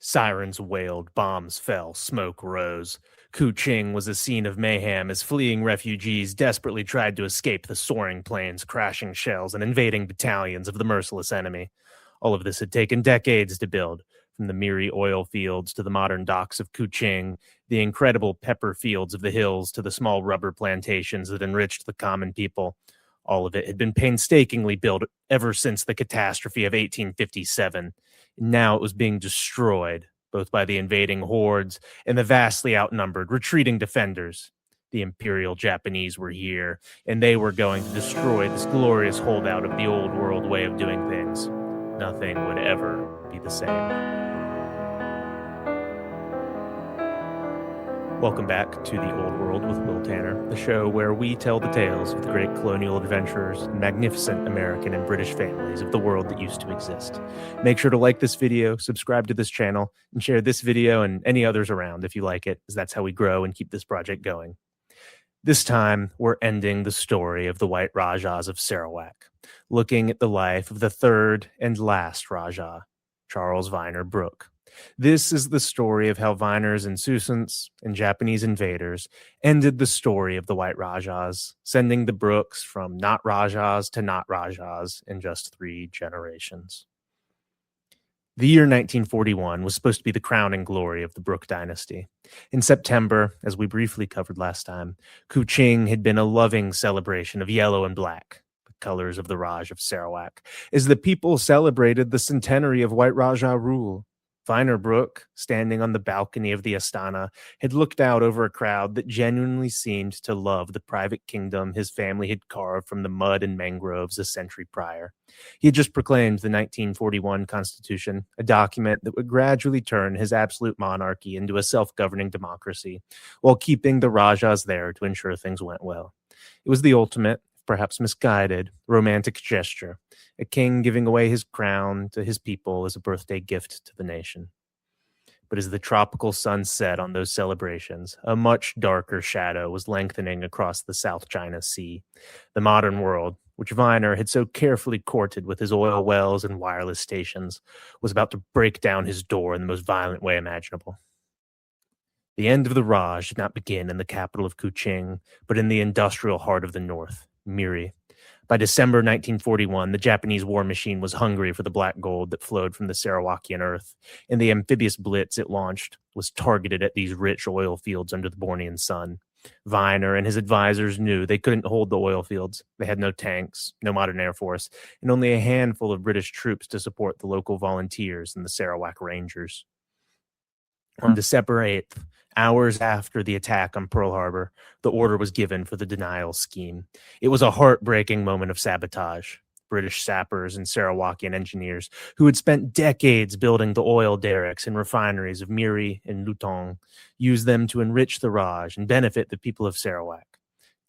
Sirens wailed, bombs fell, smoke rose. Kuching was a scene of mayhem as fleeing refugees desperately tried to escape the soaring planes, crashing shells, and invading battalions of the merciless enemy. All of this had taken decades to build, from the Miri oil fields to the modern docks of Kuching, the incredible pepper fields of the hills to the small rubber plantations that enriched the common people. All of it had been painstakingly built ever since the catastrophe of 1857. Now it was being destroyed, both by the invading hordes and the vastly outnumbered retreating defenders. The Imperial Japanese were here, and they were going to destroy this glorious holdout of the old world way of doing things. Nothing would ever be the same. Welcome back to The Old World with Will Tanner, the show where we tell the tales of the great colonial adventurers and magnificent American and British families of the world that used to exist. Make sure to like this video, subscribe to this channel, and share this video and any others around if you like it, as that's how we grow and keep this project going. This time, we're ending the story of the White Rajahs of Sarawak, looking at the life of the third and last Rajah, Charles Vyner Brooke. This is the story of how Vyners and Susans and Japanese invaders ended the story of the White Rajahs, sending the Brookes from not Rajahs to not Rajahs in just 3 generations. The year 1941 was supposed to be the crowning glory of the Brooke dynasty. In September, as we briefly covered last time, Kuching had been a loving celebration of yellow and black, the colors of the Raj of Sarawak, as the people celebrated the centenary of White Rajah rule. Vyner Brooke, standing on the balcony of the Astana, had looked out over a crowd that genuinely seemed to love the private kingdom his family had carved from the mud and mangroves a century prior. He had just proclaimed the 1941 Constitution, a document that would gradually turn his absolute monarchy into a self-governing democracy, while keeping the Rajahs there to ensure things went well. It was the ultimate, perhaps misguided, romantic gesture, a king giving away his crown to his people as a birthday gift to the nation. But as the tropical sun set on those celebrations, a much darker shadow was lengthening across the South China Sea. The modern world, which Vyner had so carefully courted with his oil wells and wireless stations, was about to break down his door in the most violent way imaginable. The end of the Raj did not begin in the capital of Kuching, but in the industrial heart of the north, Miri. By December 1941, the Japanese war machine was hungry for the black gold that flowed from the Sarawakian earth, and the amphibious blitz it launched was targeted at these rich oil fields under the Bornean sun. Vyner and his advisors knew they couldn't hold the oil fields. They had no tanks, no modern air force, and only a handful of British troops to support the local volunteers and the Sarawak Rangers. On December 8th, hours after the attack on Pearl Harbor, the order was given for the denial scheme. It was a heartbreaking moment of sabotage. British sappers and Sarawakian engineers, who had spent decades building the oil derricks and refineries of Miri and Lutong, used them to enrich the Raj and benefit the people of Sarawak.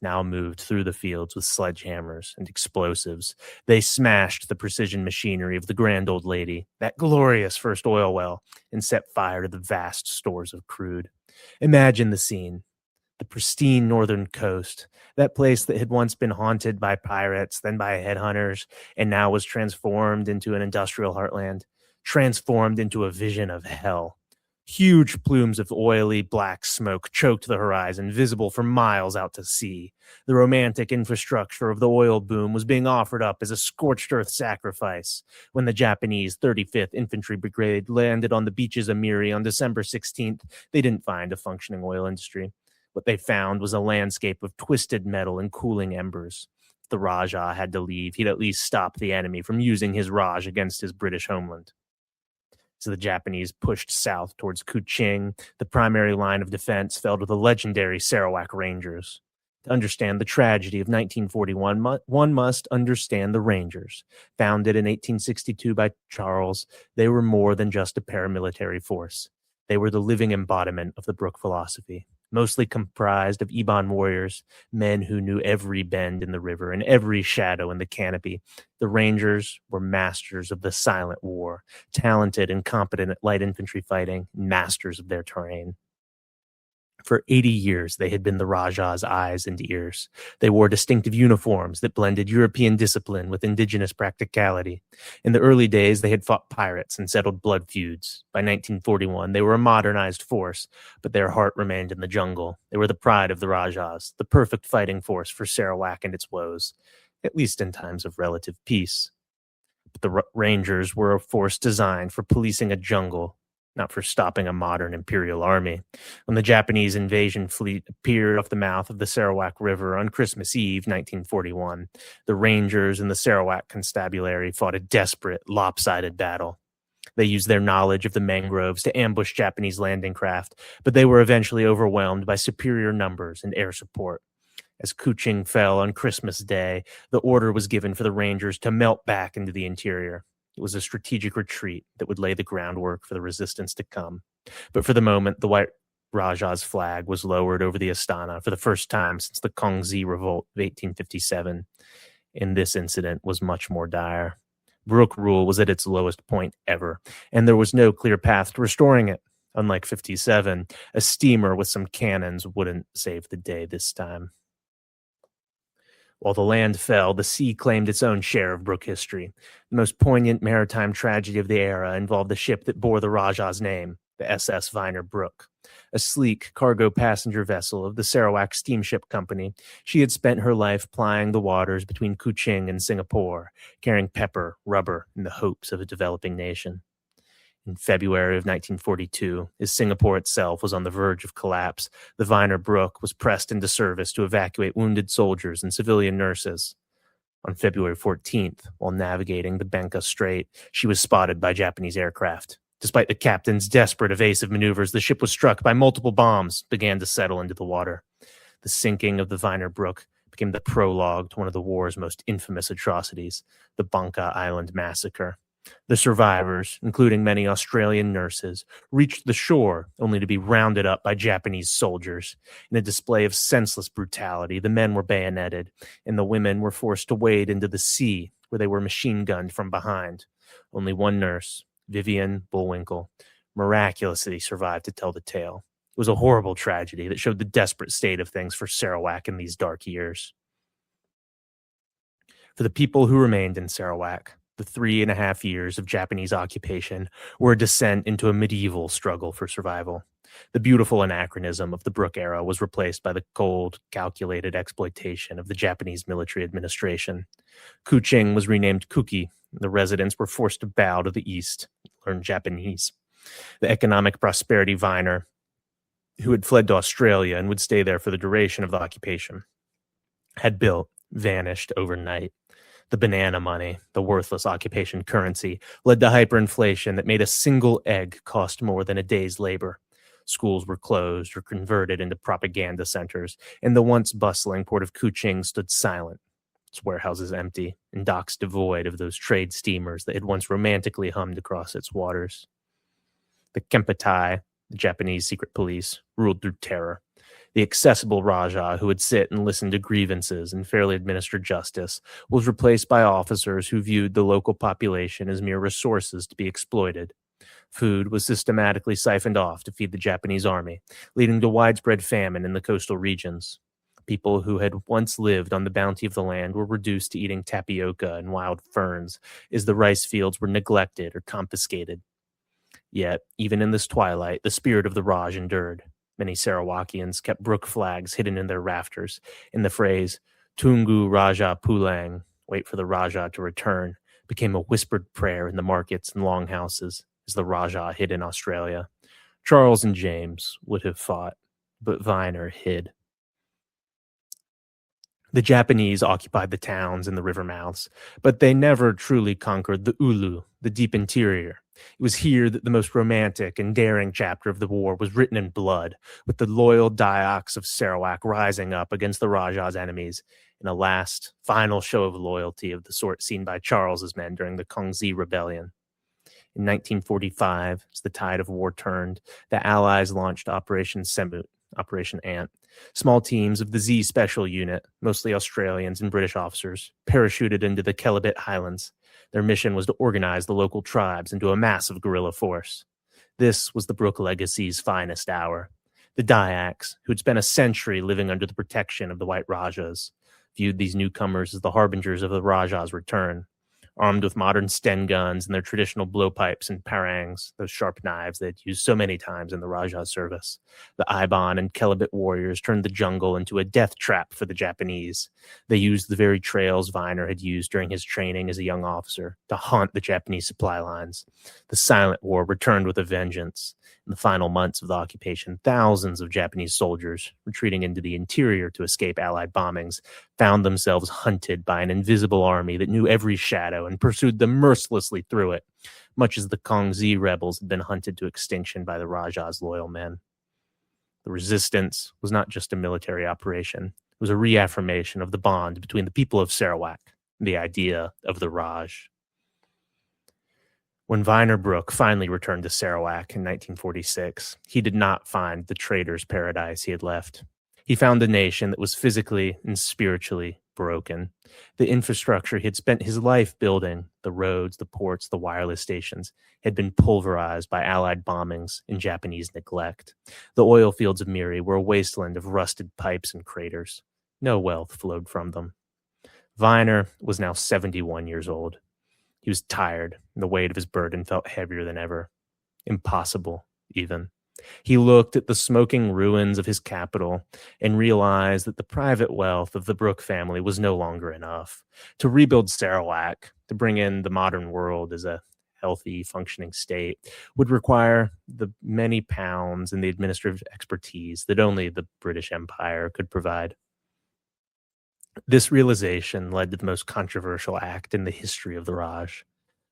Now moved through the fields with sledgehammers and explosives, they smashed the precision machinery of the grand old lady, that glorious first oil well, and set fire to the vast stores of crude. Imagine the scene. The pristine northern coast, that place that had once been haunted by pirates, then by headhunters, and now was transformed into an industrial heartland, transformed into a vision of hell. Huge plumes of oily black smoke choked the horizon, visible for miles out to sea. The romantic infrastructure of the oil boom was being offered up as a scorched earth sacrifice. When the Japanese 35th Infantry Brigade landed on the beaches of Miri on December 16th, they didn't find a functioning oil industry. What they found was a landscape of twisted metal and cooling embers. If the Rajah had to leave, he'd at least stop the enemy from using his Raj against his British homeland. So the Japanese pushed south towards Kuching. The primary line of defense fell to the legendary Sarawak Rangers. To understand the tragedy of 1941, one must understand the Rangers. Founded in 1862 by Charles, they were more than just a paramilitary force. They were the living embodiment of the Brooke philosophy, mostly comprised of Iban warriors, men who knew every bend in the river and every shadow in the canopy. The Rangers were masters of the silent war, talented and competent at light infantry fighting, masters of their terrain. For 80 years, they had been the Rajah's eyes and ears. They wore distinctive uniforms that blended European discipline with indigenous practicality. In the early days, they had fought pirates and settled blood feuds. By 1941, they were a modernized force, but their heart remained in the jungle. They were the pride of the Rajahs, the perfect fighting force for Sarawak and its woes, at least in times of relative peace. But the Rangers were a force designed for policing a jungle, not for stopping a modern imperial army. When the Japanese invasion fleet appeared off the mouth of the Sarawak River on Christmas Eve, 1941, the Rangers and the Sarawak Constabulary fought a desperate, lopsided battle. They used their knowledge of the mangroves to ambush Japanese landing craft, but they were eventually overwhelmed by superior numbers and air support. As Kuching fell on Christmas Day, the order was given for the Rangers to melt back into the interior. It was a strategic retreat that would lay the groundwork for the resistance to come. But for the moment, the White Rajah's flag was lowered over the Astana for the first time since the Kongzi Revolt of 1857. And this incident was much more dire. Brooke rule was at its lowest point ever, and there was no clear path to restoring it. Unlike 57, a steamer with some cannons wouldn't save the day this time. While the land fell, the sea claimed its own share of Brooke history. The most poignant maritime tragedy of the era involved the ship that bore the Rajah's name, the SS Vyner Brooke. A sleek cargo passenger vessel of the Sarawak Steamship Company, she had spent her life plying the waters between Kuching and Singapore, carrying pepper, rubber, and the hopes of a developing nation. In February of 1942, as Singapore itself was on the verge of collapse, the Vyner Brooke was pressed into service to evacuate wounded soldiers and civilian nurses. On February 14th, while navigating the Benka Strait, she was spotted by Japanese aircraft. Despite the captain's desperate evasive maneuvers, the ship was struck by multiple bombs, began to settle into the water. The sinking of the Vyner Brooke became the prologue to one of the war's most infamous atrocities, the Bangka Island Massacre. The survivors, including many Australian nurses, reached the shore only to be rounded up by Japanese soldiers. In a display of senseless brutality, the men were bayoneted, and the women were forced to wade into the sea, where they were machine-gunned from behind. Only one nurse, Vivian Bullwinkle, miraculously survived to tell the tale. It was a horrible tragedy that showed the desperate state of things for Sarawak in these dark years. For the people who remained in Sarawak, the 3.5 years of Japanese occupation were a descent into a medieval struggle for survival. The beautiful anachronism of the Brooke era was replaced by the cold, calculated exploitation of the Japanese military administration. Kuching was renamed Kuki. The residents were forced to bow to the east, learn Japanese. The economic prosperity Vyner, who had fled to Australia and would stay there for the duration of the occupation, had built, vanished overnight. The banana money, the worthless occupation currency, led to hyperinflation that made a single egg cost more than a day's labor. Schools were closed or converted into propaganda centers, and the once bustling port of Kuching stood silent, its warehouses empty, and docks devoid of those trade steamers that had once romantically hummed across its waters. The Kempeitai, the Japanese secret police, ruled through terror. The accessible Rajah, who would sit and listen to grievances and fairly administer justice, was replaced by officers who viewed the local population as mere resources to be exploited. Food was systematically siphoned off to feed the Japanese army, leading to widespread famine in the coastal regions. People who had once lived on the bounty of the land were reduced to eating tapioca and wild ferns, as the rice fields were neglected or confiscated. Yet, even in this twilight, the spirit of the Raj endured. Many Sarawakians kept Brooke flags hidden in their rafters, and the phrase, Tunggu Rajah Pulang, wait for the Rajah to return, became a whispered prayer in the markets and longhouses as the Rajah hid in Australia. Charles and James would have fought, but Vyner hid. The Japanese occupied the towns and the river mouths, but they never truly conquered the Ulu, the deep interior. It was here that the most romantic and daring chapter of the war was written in blood, with the loyal Dayaks of Sarawak rising up against the Rajah's enemies in a last, final show of loyalty of the sort seen by Charles's men during the Kongzi Rebellion. In 1945, as the tide of war turned, the Allies launched Operation Semut, Operation Ant. Small teams of the Z Special Unit, mostly Australians and British officers, parachuted into the Kelabit Highlands. Their mission was to organize the local tribes into a massive guerrilla force. This was the Brooke Legacy's finest hour. The Dayaks, who had spent a century living under the protection of the White Rajahs, viewed these newcomers as the harbingers of the Rajah's return. Armed with modern Sten guns and their traditional blowpipes and parangs, those sharp knives they had used so many times in the Rajah's service, the Iban and Kelabit warriors turned the jungle into a death trap for the Japanese. They used the very trails Vyner had used during his training as a young officer to haunt the Japanese supply lines. The silent war returned with a vengeance. In the final months of the occupation, thousands of Japanese soldiers, retreating into the interior to escape Allied bombings, found themselves hunted by an invisible army that knew every shadow and pursued them mercilessly through it, much as the Kongzi rebels had been hunted to extinction by the Rajah's loyal men. The resistance was not just a military operation. It was a reaffirmation of the bond between the people of Sarawak and the idea of the Raj. When Vyner Brooke finally returned to Sarawak in 1946, he did not find the trader's paradise he had left. He found a nation that was physically and spiritually broken. The infrastructure he had spent his life building, the roads, the ports, the wireless stations, had been pulverized by Allied bombings and Japanese neglect. The oil fields of Miri were a wasteland of rusted pipes and craters. No wealth flowed from them. Vyner was now 71 years old. He was tired, and the weight of his burden felt heavier than ever. Impossible, even. He looked at the smoking ruins of his capital and realized that the private wealth of the Brooke family was no longer enough. To rebuild Sarawak, to bring in the modern world as a healthy, functioning state, would require the many pounds and the administrative expertise that only the British Empire could provide. This realization led to the most controversial act in the history of the Raj,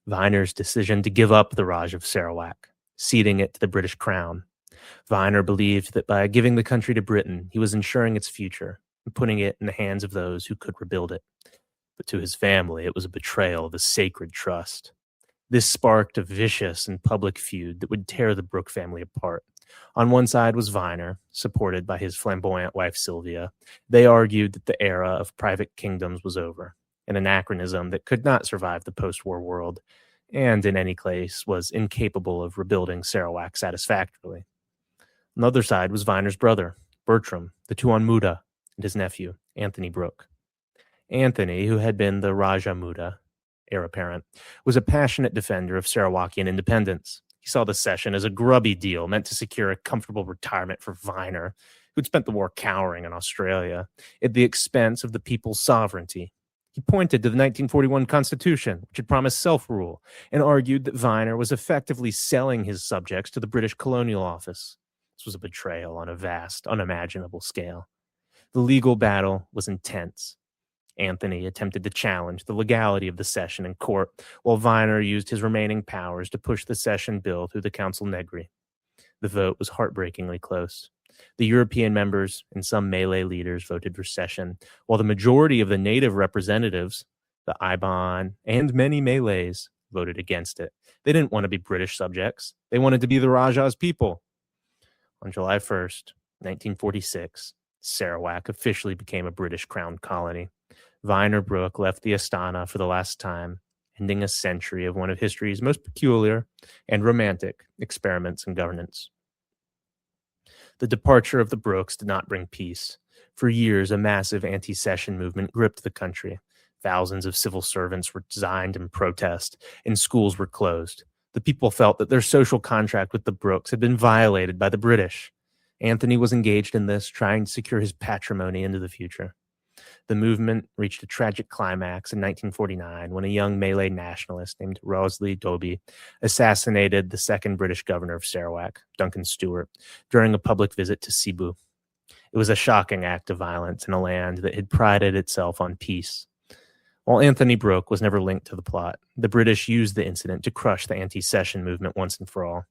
Vyner's decision to give up the Raj of Sarawak, ceding it to the British Crown. Vyner believed that by giving the country to Britain, he was ensuring its future and putting it in the hands of those who could rebuild it. But to his family, it was a betrayal of a sacred trust. This sparked a vicious and public feud that would tear the Brooke family apart. On one side was Vyner, supported by his flamboyant wife Sylvia. They argued that the era of private kingdoms was over, an anachronism that could not survive the post-war world, and in any case was incapable of rebuilding Sarawak satisfactorily. On the other side was Vyner's brother, Bertram, the Tuan Muda, and his nephew, Anthony Brooke. Anthony, who had been the Rajah Muda, heir apparent, was a passionate defender of Sarawakian independence. He saw the cession as a grubby deal meant to secure a comfortable retirement for Vyner, who'd spent the war cowering in Australia, at the expense of the people's sovereignty. He pointed to the 1941 Constitution, which had promised self-rule, and argued that Vyner was effectively selling his subjects to the British Colonial Office. This was a betrayal on a vast, unimaginable scale. The legal battle was intense. Anthony attempted to challenge the legality of the cession in court, while Vyner used his remaining powers to push the cession bill through the Council Negri. The vote was heartbreakingly close. The European members and some Malay leaders voted for cession, while the majority of the native representatives, the Iban and many Malays, voted against it. They didn't want to be British subjects. They wanted to be the Rajah's people. On July 1st, 1946, Sarawak officially became a British Crown colony. Vyner Brooke left the Astana for the last time, ending a century of one of history's most peculiar and romantic experiments in governance. The departure of the Brookes did not bring peace. For years, a massive anti-cession movement gripped the country. Thousands of civil servants resigned in protest, and schools were closed. The people felt that their social contract with the Brookes had been violated by the British. Anthony was engaged in this, trying to secure his patrimony into the future. The movement reached a tragic climax in 1949 when a young Malay nationalist named Rosalie Doby assassinated the second British governor of Sarawak, Duncan Stewart, during a public visit to Cebu. It was a shocking act of violence in a land that had prided itself on peace. While Anthony Brooke was never linked to the plot, the British used the incident to crush the anti-cession movement once and for all.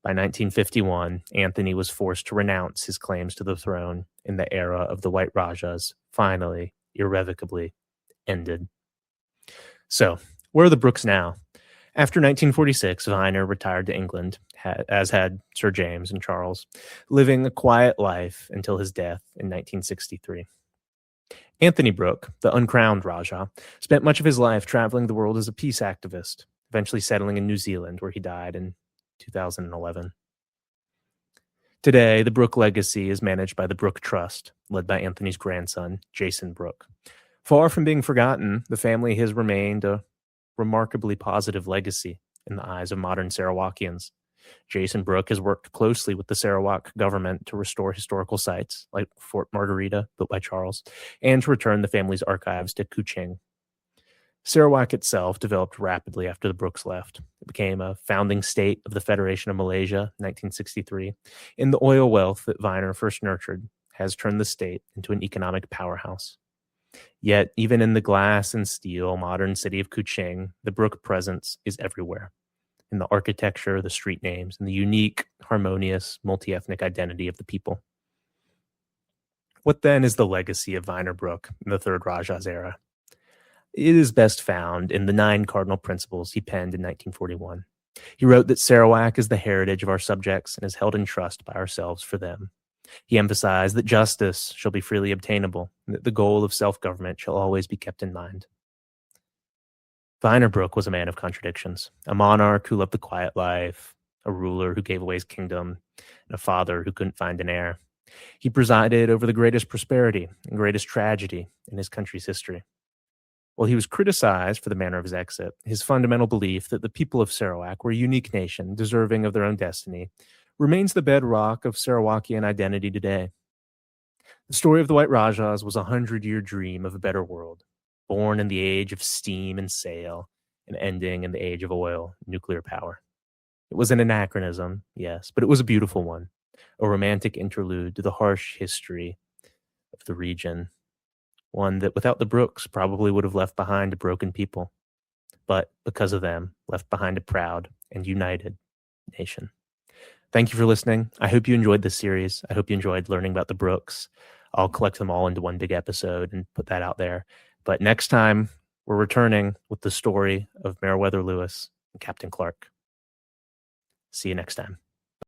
By 1951, Anthony was forced to renounce his claims to the throne, and the era of the White Rajahs finally, irrevocably, ended. So, where are the Brookes now? After 1946, Vyner retired to England, as had Sir James and Charles, living a quiet life until his death in 1963. Anthony Brooke, the uncrowned Rajah, spent much of his life traveling the world as a peace activist, eventually settling in New Zealand, where he died in 2011. Today, the Brooke legacy is managed by the Brooke Trust, led by Anthony's grandson, Jason Brooke. Far from being forgotten, the family has remained a remarkably positive legacy in the eyes of modern Sarawakians. Jason Brooke has worked closely with the Sarawak government to restore historical sites like Fort Margarita, built by Charles, and to return the family's archives to Kuching. Sarawak itself developed rapidly after the Brookes left. It became a founding state of the Federation of Malaysia in 1963, and the oil wealth that Vyner first nurtured has turned the state into an economic powerhouse. Yet, even in the glass and steel modern city of Kuching, the Brooke presence is everywhere. In the architecture, the street names, and the unique, harmonious, multi-ethnic identity of the people. What then is the legacy of Vyner Brooke in the Third Rajah's era? It is best found in the 9 cardinal principles he penned in 1941. He wrote that Sarawak is the heritage of our subjects and is held in trust by ourselves for them. He emphasized that justice shall be freely obtainable, and that the goal of self-government shall always be kept in mind. Vyner Brooke was a man of contradictions, a monarch who loved the quiet life, a ruler who gave away his kingdom, and a father who couldn't find an heir. He presided over the greatest prosperity and greatest tragedy in his country's history. While he was criticized for the manner of his exit, his fundamental belief that the people of Sarawak were a unique nation deserving of their own destiny remains the bedrock of Sarawakian identity today. The story of the White Rajahs was a 100-year dream of a better world, born in the age of steam and sail, and ending in the age of oil and nuclear power. It was an anachronism, yes, but it was a beautiful one, a romantic interlude to the harsh history of the region, one that without the Brookes probably would have left behind a broken people, but because of them, left behind a proud and united nation. Thank you for listening. I hope you enjoyed this series. I hope you enjoyed learning about the Brookes. I'll collect them all into one big episode and put that out there. But next time, we're returning with the story of Meriwether Lewis and Captain Clark. See you next time.